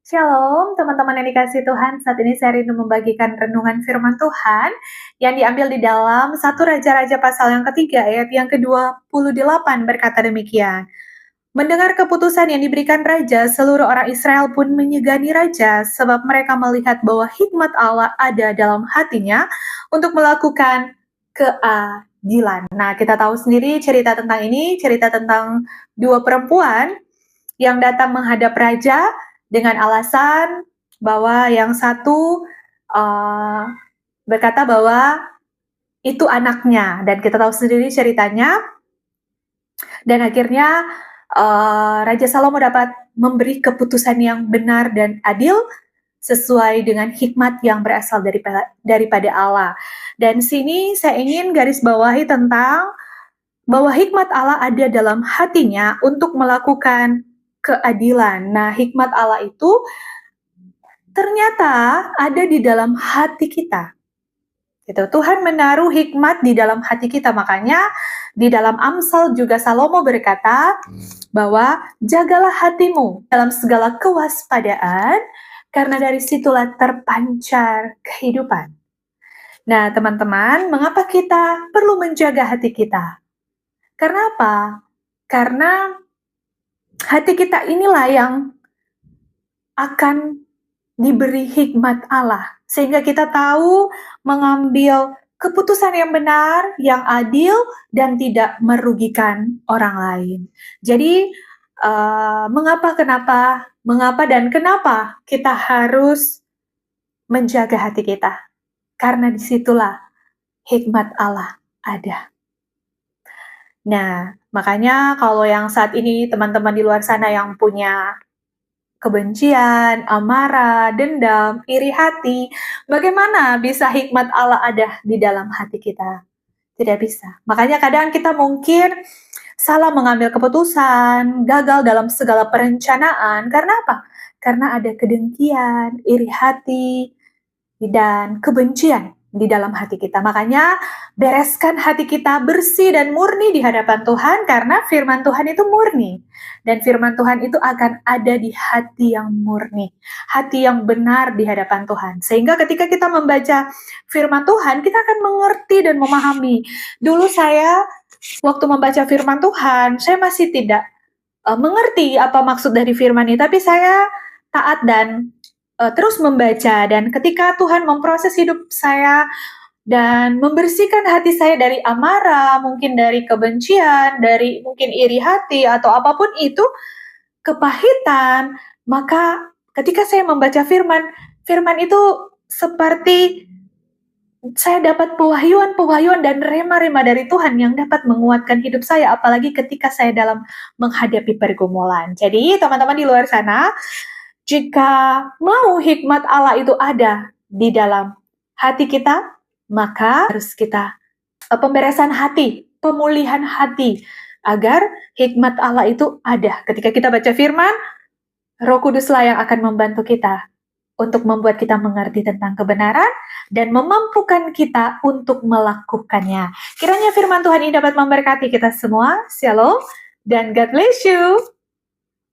Shalom, teman-teman yang dikasihi Tuhan. Saat ini saya rindu membagikan renungan firman Tuhan yang diambil di dalam 1 Raja-Raja pasal yang ketiga ayat yang ke-28 berkata demikian. Mendengar keputusan yang diberikan raja, seluruh orang Israel pun menyegani raja sebab mereka melihat bahwa hikmat Allah ada dalam hatinya untuk melakukan keadilan. Nah, kita tahu sendiri cerita tentang ini, cerita tentang dua perempuan yang datang menghadap raja dengan alasan bahwa yang satu berkata bahwa itu anaknya, dan kita tahu sendiri ceritanya. Dan akhirnya Raja Salomo dapat memberi keputusan yang benar dan adil sesuai dengan hikmat yang berasal daripada Allah. Dan sini saya ingin garis bawahi tentang bahwa hikmat Allah ada dalam hatinya untuk melakukan keadilan. Nah, hikmat Allah itu ternyata ada di dalam hati kita. Gitu. Tuhan menaruh hikmat di dalam hati kita, makanya di dalam Amsal juga Salomo berkata bahwa jagalah hatimu dalam segala kewaspadaan, karena dari situlah terpancar kehidupan. Nah, teman-teman, mengapa kita perlu menjaga hati kita? Karena apa? Karena hati kita inilah yang akan diberi hikmat Allah, sehingga kita tahu mengambil keputusan yang benar, yang adil, dan tidak merugikan orang lain. Jadi, mengapa dan kenapa kita harus menjaga hati kita? Karena disitulah hikmat Allah ada. Nah, makanya kalau yang saat ini teman-teman di luar sana yang punya kebencian, amarah, dendam, iri hati, bagaimana bisa hikmat Allah ada di dalam hati kita? Tidak bisa. Makanya kadang kita mungkin salah mengambil keputusan, gagal dalam segala perencanaan. Karena apa? Karena ada kedengkian, iri hati, dan kebencian di dalam hati kita. Makanya bereskan hati kita bersih dan murni di hadapan Tuhan, karena firman Tuhan itu murni. Dan firman Tuhan itu akan ada di hati yang murni, hati yang benar di hadapan Tuhan. Sehingga ketika kita membaca firman Tuhan, kita akan mengerti dan memahami. Dulu saya waktu membaca firman Tuhan, saya masih tidak mengerti apa maksud dari firman ini, tapi saya taat dan terus membaca. Dan ketika Tuhan memproses hidup saya dan membersihkan hati saya dari amarah, mungkin dari kebencian, dari mungkin iri hati atau apapun itu, kepahitan, maka ketika saya membaca firman, firman itu seperti saya dapat pewahyuan dan rema-rema dari Tuhan yang dapat menguatkan hidup saya, apalagi ketika saya dalam menghadapi pergumulan. Jadi teman-teman di luar sana, jika mau hikmat Allah itu ada di dalam hati kita, maka harus kita pemberesan hati, pemulihan hati, agar hikmat Allah itu ada. Ketika kita baca firman, Roh Kuduslah yang akan membantu kita untuk membuat kita mengerti tentang kebenaran dan memampukan kita untuk melakukannya. Kiranya firman Tuhan ini dapat memberkati kita semua. Shalom dan God bless you.